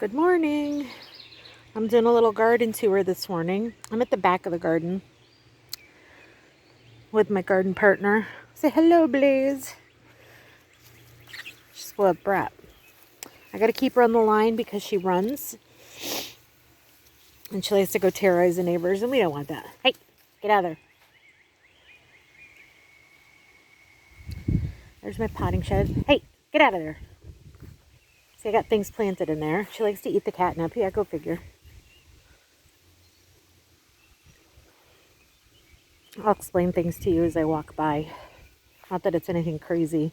Good morning. I'm doing a little garden tour this morning. I'm at the back of the garden with my garden partner. Say hello, Blaze. She's a spoiled brat. I gotta keep her on the line because she runs and she likes to go terrorize the neighbors, and we don't want that. Hey, get out of there. There's my potting shed. Hey, get out of there. See, I got things planted in there. She likes to eat the catnip. Yeah, go figure. I'll explain things to you as I walk by. Not that it's anything crazy.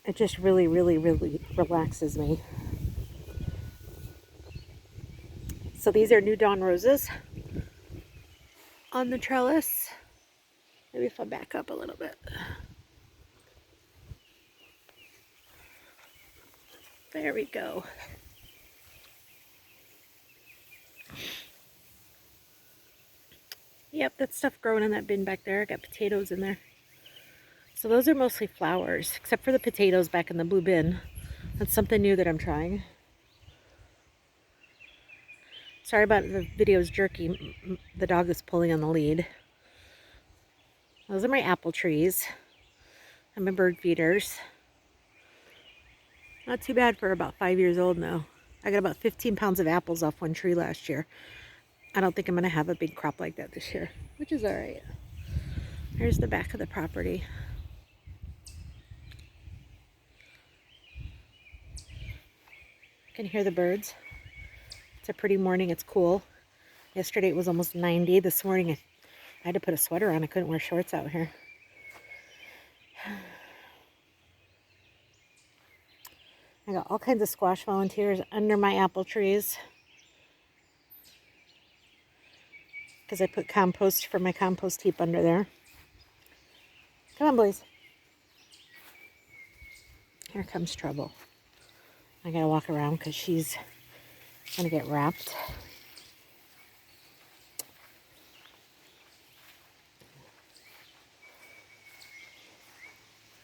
It just really, really, really relaxes me. So these are New Dawn roses on the trellis. Maybe if I back up a little bit. There we go. Yep, that stuff growing in that bin back there. I got potatoes in there. So those are mostly flowers, except for the potatoes back in the blue bin. That's something new that I'm trying. Sorry about the video's jerky. The dog is pulling on the lead. Those are my apple trees and my bird feeders. Not too bad for about 5 years old now. I got about 15 pounds of apples off one tree last year. I don't think I'm going to have a big crop like that this year, which is all right. Here's the back of the property. Can hear the birds. It's a pretty morning. It's cool. Yesterday it was almost 90. This morning I had to put a sweater on. I couldn't wear shorts out here. I got all kinds of squash volunteers under my apple trees because I put compost for my compost heap under there. Come on, boys. Here comes trouble. I gotta walk around because she's gonna get wrapped.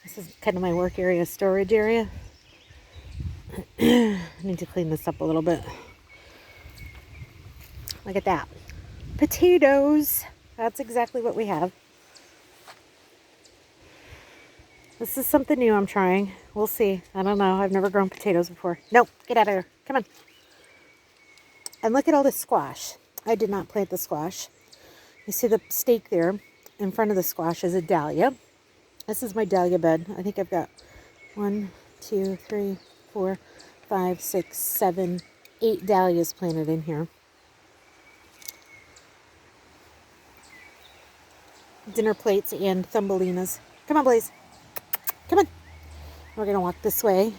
This is kind of my work area, storage area. I need to clean this up a little bit. Look at that. Potatoes. That's exactly what we have. This is something new I'm trying. We'll see. I don't know. I've never grown potatoes before. Nope. Get out of here. Come on. And look at all this squash. I did not plant the squash. You see the stake there in front of the squash is a dahlia. This is my dahlia bed. I think I've got 1, 2, 3, 4, 5, 6, 7, 8 dahlias planted in here. Dinner plates and thumbelinas. Come on, Blaze. Come on. We're going to walk this way.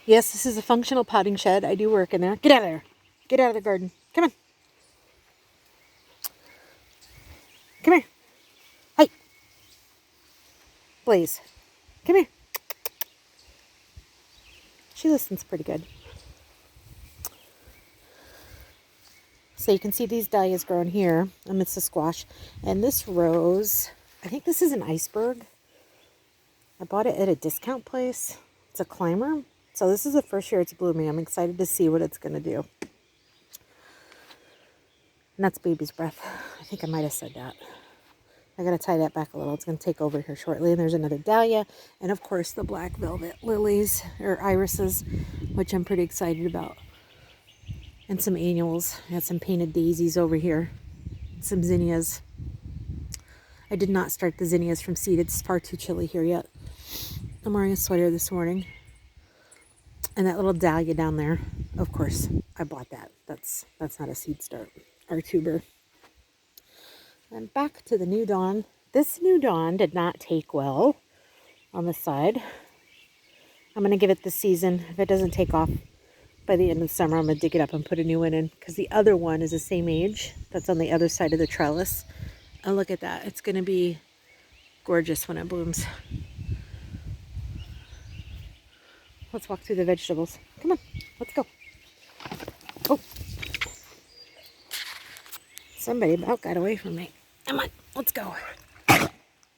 Yes, this is a functional potting shed. I do work in there. Get out of there. Get out of the garden. Come on. Come here. Hey. Blaze. Come here. She listens pretty good. So you can see these dahlias growing here amidst the squash. And this rose, I think this is an iceberg. I bought it at a discount place. It's a climber. So this is the first year it's blooming. I'm excited to see what it's going to do. And that's baby's breath. I think I might have said that. I got to tie that back a little. It's going to take over here shortly. And there's another dahlia. And of course the black velvet lilies or irises, which I'm pretty excited about. And some annuals. I got some painted daisies over here. Some zinnias. I did not start the zinnias from seed. It's far too chilly here yet. I'm wearing a sweater this morning. And that little dahlia down there, of course, I bought that. That's not a seed start or tuber. And back to the New Dawn. This New Dawn did not take well on the side. I'm going to give it this season. If it doesn't take off by the end of the summer, I'm going to dig it up and put a new one in. Because the other one is the same age. That's on the other side of the trellis. And look at that. It's going to be gorgeous when it blooms. Let's walk through the vegetables. Come on. Let's go. Oh. Somebody about got away from me. Come on. Let's go.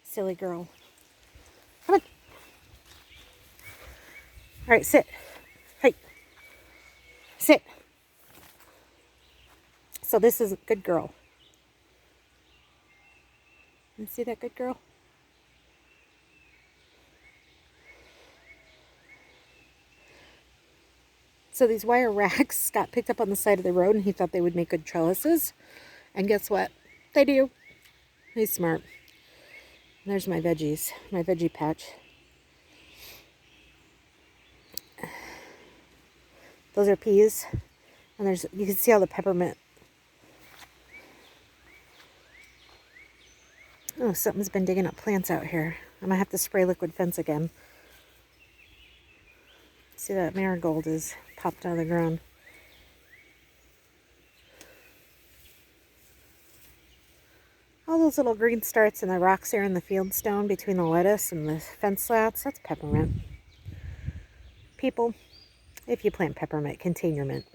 Silly girl. Come on. All right, sit. Hey. Sit. So this is a good girl. You see that good girl? So these wire racks got picked up on the side of the road, and he thought they would make good trellises. And guess what? They do. He's smart. And there's my veggies, my veggie patch. Those are peas. And you can see all the peppermint. Oh, something's been digging up plants out here. I'm going to have to spray liquid fence again. See, that marigold is popped out of the ground. All those little green starts and the rocks there in the field stone between the lettuce and the fence slats, that's peppermint. People, if you plant peppermint, contain your mint.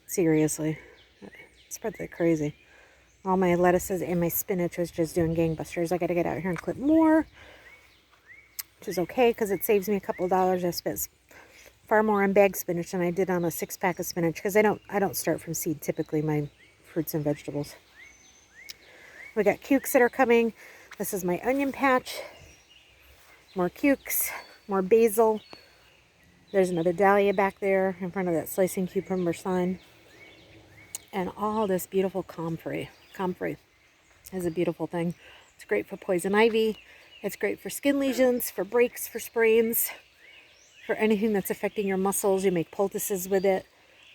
Seriously. It spreads like crazy. All my lettuces and my spinach was just doing gangbusters. I got to get out here and clip more, which is okay because it saves me a couple dollars. I spent far more on bagged spinach than I did on a 6-pack of spinach because I don't start from seed typically, my fruits and vegetables. We got cukes that are coming. This is my onion patch. More cukes, more basil. There's another dahlia back there in front of that slicing cucumber sign. And all this beautiful comfrey. Comfrey is a beautiful thing. It's great for poison ivy. It's great for skin lesions, for breaks, for sprains, for anything that's affecting your muscles. You make poultices with it.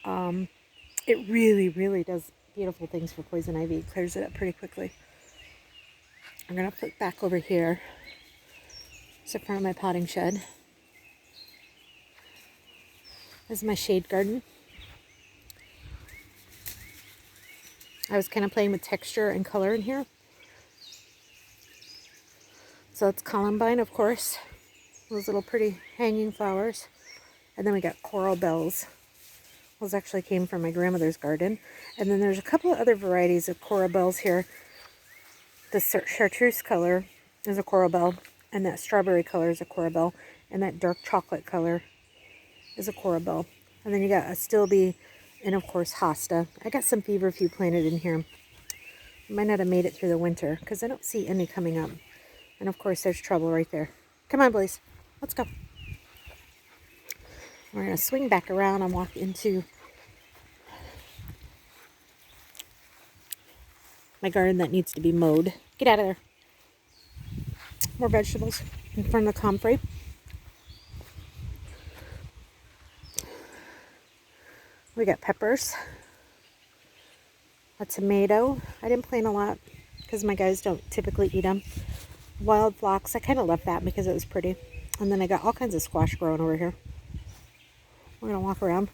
It really, really does beautiful things for poison ivy. It clears it up pretty quickly. I'm going to put back over here. It's in front of my potting shed. This is my shade garden. I was kind of playing with texture and color in here. So it's columbine, of course. Those little pretty hanging flowers. And then we got coral bells. Those actually came from my grandmother's garden. And then there's a couple of other varieties of coral bells here. The chartreuse color is a coral bell, and that strawberry color is a coral bell, and that dark chocolate color is a coral bell. And then you got astilbe, and of course hosta. I got some feverfew planted in here. Might not have made it through the winter because I don't see any coming up. And of course there's trouble right there. Come on, Blaze. Let's go. We're going to swing back around and walk into my garden that needs to be mowed. Get out of there. More vegetables in front of the comfrey. We got peppers. A tomato. I didn't plant a lot because my guys don't typically eat them. Wild phlox. I kind of left that because it was pretty. And then I got all kinds of squash growing over here. We're going to walk around.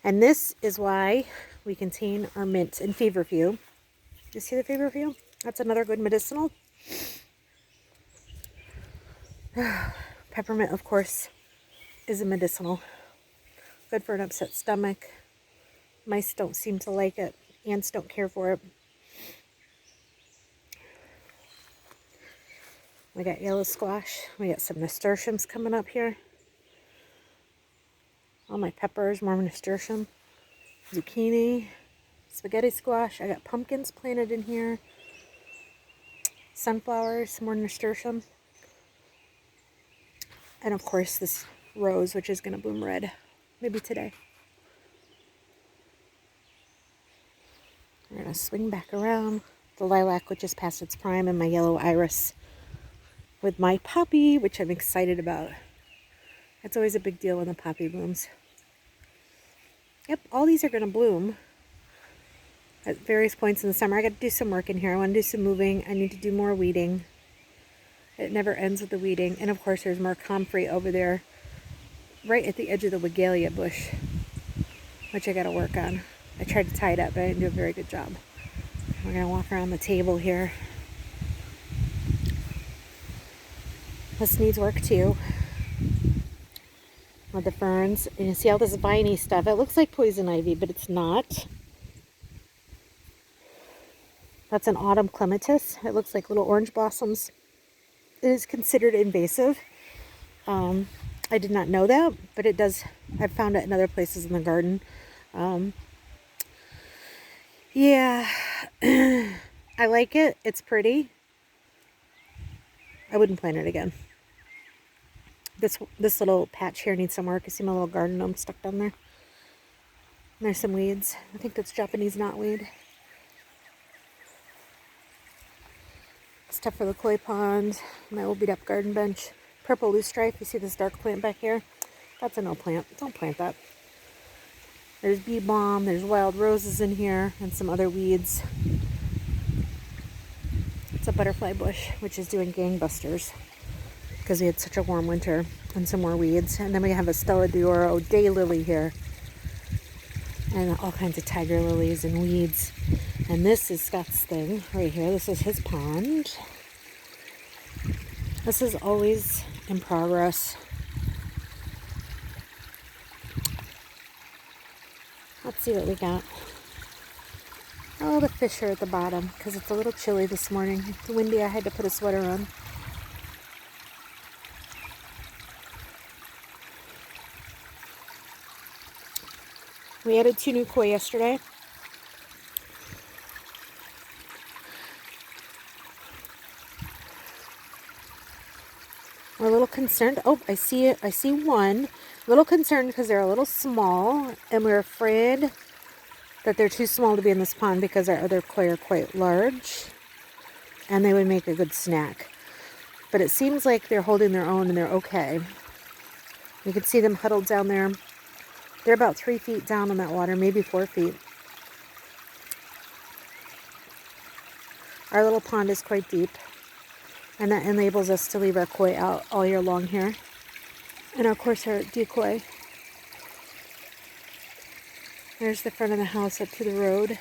And this is why we contain our mint and feverfew. You see the feverfew? That's another good medicinal. Peppermint, of course, is a medicinal. Good for an upset stomach. Mice don't seem to like it. Ants don't care for it. We got yellow squash. We got some nasturtiums coming up here. All my peppers, more nasturtium. Zucchini. Spaghetti squash. I got pumpkins planted in here. Sunflowers, more nasturtium. And of course this rose, which is going to bloom red. Maybe today. We're going to swing back around. The lilac, which is past its prime, and my yellow iris with my poppy, which I'm excited about. It's always a big deal when the poppy blooms. Yep, all these are going to bloom at various points in the summer. I got to do some work in here. I want to do some moving. I need to do more weeding. It never ends with the weeding. And of course there's more comfrey over there right at the edge of the Wigelia bush, which I got to work on. I tried to tie it up, but I didn't do a very good job. We're going to walk around the table here. This needs work too. With the ferns. And you see all this viney stuff. It looks like poison ivy, but it's not. That's an autumn clematis. It looks like little orange blossoms. It is considered invasive. I did not know that, but it does. I've found it in other places in the garden. Yeah, I like it. It's pretty. I wouldn't plant it again. This little patch here needs some work. You see my little garden gnome stuck down there? And there's some weeds. I think that's Japanese knotweed. Stuff for the koi pond. My old beat up garden bench. Purple loosestrife. You see this dark plant back here? That's a no plant. Don't plant that. There's bee balm. There's wild roses in here and some other weeds. It's a butterfly bush, which is doing gangbusters because we had such a warm winter, and some more weeds. And then we have a Stella d'Oro daylily here, and all kinds of tiger lilies and weeds. And this is Scott's thing right here. This is his pond. This is always in progress. Let's see what we got. Oh, the fish are at the bottom because it's a little chilly this morning. It's windy. I had to put a sweater on. We added 2 new koi yesterday. We're a little concerned. Oh, I see it. I see one. A little concerned because they're a little small, and we're afraid that they're too small to be in this pond because our other koi are quite large, and they would make a good snack. But it seems like they're holding their own and they're okay. You can see them huddled down there. They're about 3 feet down in that water, maybe 4 feet. Our little pond is quite deep, and that enables us to leave our koi out all year long here. And of course our decoy. There's the front of the house up to the road.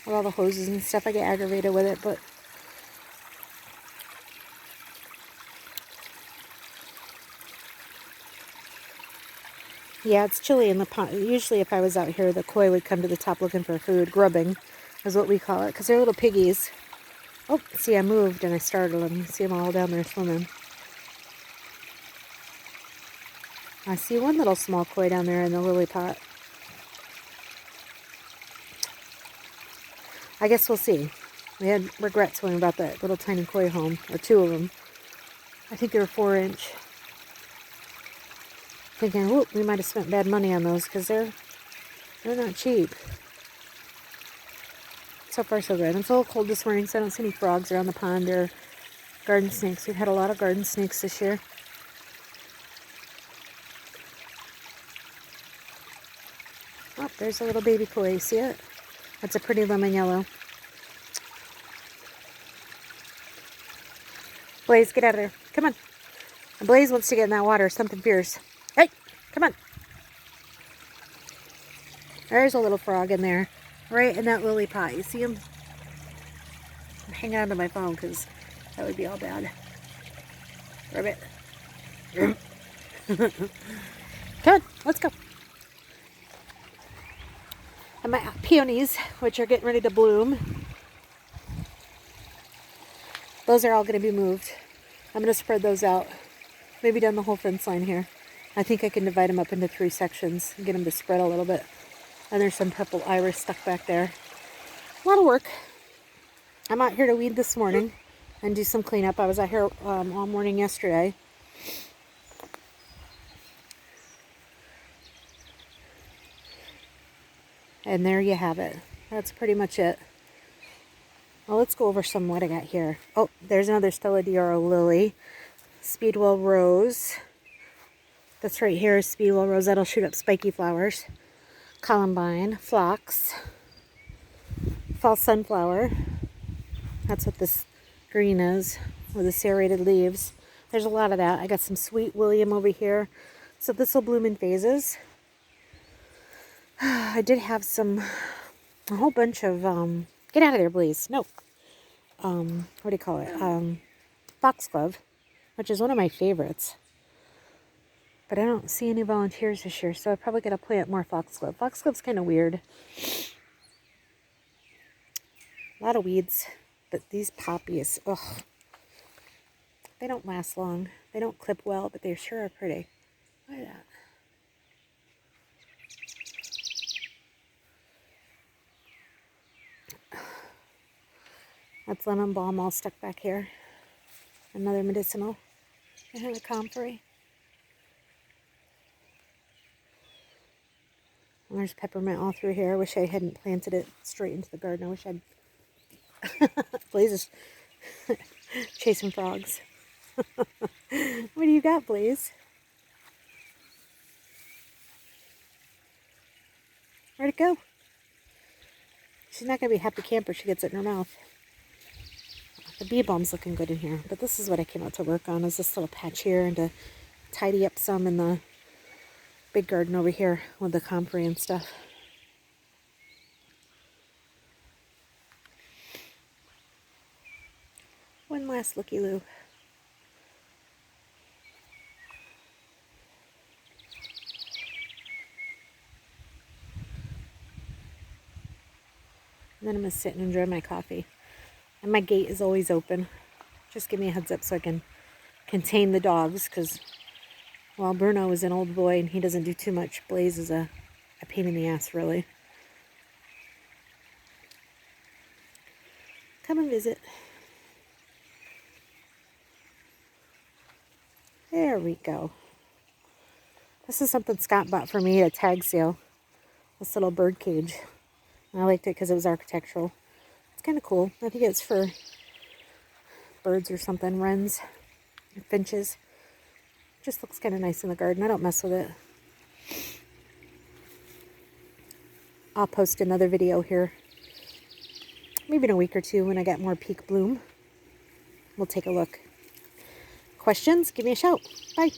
With all the hoses and stuff. I get aggravated with it, but yeah, it's chilly in the pond. Usually if I was out here, the koi would come to the top looking for food. Grubbing is what we call it, because they're little piggies. Oh, see, I moved and I startled them. See them all down there swimming. I see one little small koi down there in the lily pot. I guess we'll see. We had regrets when we bought that little tiny koi home, or 2 of them. I think they were 4-inch. Thinking, whoop, we might have spent bad money on those because they're not cheap. So far, so good. It's a little cold this morning, so I don't see any frogs around the pond or garden snakes. We've had a lot of garden snakes this year. Oh, there's a little baby koi. You see it? That's a pretty lemon yellow. Blaze, get out of there. Come on. Blaze wants to get in that water. Something fierce. Hey, come on. There's a little frog in there. Right in that lily pot. You see him? I'm hanging on to my phone because that would be all bad. Ribbit. Come on, let's go. And my peonies, which are getting ready to bloom, those are all going to be moved. I'm going to spread those out. Maybe down the whole fence line here. I think I can divide them up into 3 sections and get them to spread a little bit. And there's some purple iris stuck back there. A lot of work. I'm out here to weed this morning and do some cleanup. I was out here all morning yesterday. And there you have it. That's pretty much it. Well, let's go over some what I got here. Oh, there's another Stella d'Oro lily. Speedwell rose. That's right here is Speedwell rose. That'll shoot up spiky flowers. Columbine. Phlox. False sunflower. That's what this green is with the serrated leaves. There's a lot of that. I got some Sweet William over here. So this will bloom in phases. I did have a whole bunch of, get out of there, please. No. What do you call it? Foxglove, which is one of my favorites. But I don't see any volunteers this year, so I probably got to plant more foxglove. Foxglove's kind of weird. A lot of weeds, but these poppies, ugh. They don't last long. They don't clip well, but they sure are pretty. Look at that. That's lemon balm all stuck back here. Another medicinal. And a comfrey. And there's peppermint all through here. I wish I hadn't planted it straight into the garden. I wish I'd... Blaze is chasing frogs. What do you got, Blaze? Where'd it go? She's not going to be a happy camper. She gets it in her mouth. The bee balm's looking good in here. But this is what I came out to work on, is this little patch here, and to tidy up some in the big garden over here with the comfrey and stuff. One last looky-loo. And then I'm going to sit and enjoy my coffee. And my gate is always open. Just give me a heads up so I can contain the dogs, because, well, Bruno is an old boy and he doesn't do too much. Blaze is a pain in the ass, really. Come and visit. There we go. This is something Scott bought for me at a tag sale. This little bird cage. And I liked it because it was architectural. It's kind of cool. I think it's for birds or something. Wrens, finches. Just looks kind of nice in the garden. I don't mess with it. I'll post another video here. Maybe in a week or two when I get more peak bloom. We'll take a look. Questions? Give me a shout. Bye.